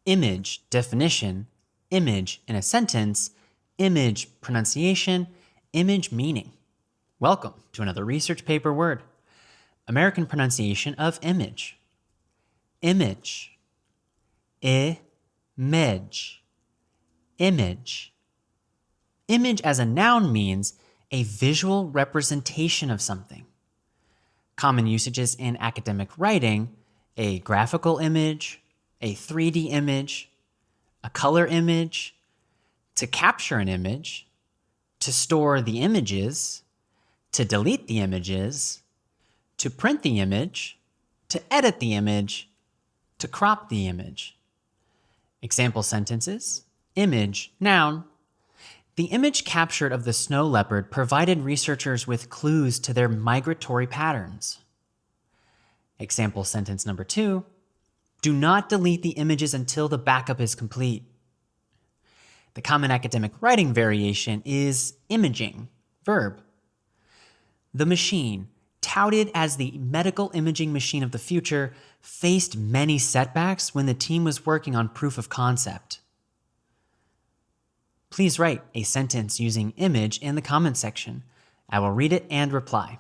image definition, image in a sentence, image pronunciation, image meaning. Welcome to another research paper word. American pronunciation of image. Image. I-mage. Image. Image as a noun means a visual representation of something. Common usages in academic writing: a graphical image, a 3D image, a color image, to capture an image, to store the images, to delete the images, to print the image, to edit the image, to crop the image. Example sentences: image, noun. The image captured of the snow leopard provided researchers with clues to their migratory patterns. Example sentence number 2, do not delete the images until the backup is complete. The common academic writing variation is imaging, verb. The machine, touted as the medical imaging machine of the future, faced many setbacks when the team was working on proof of concept. Please write a sentence using image in the comments section. I will read it and reply.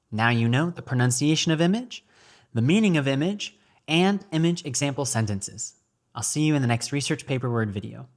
Now you know the pronunciation of image, the meaning of image, and image example sentences. I'll see you in the next research paper word video.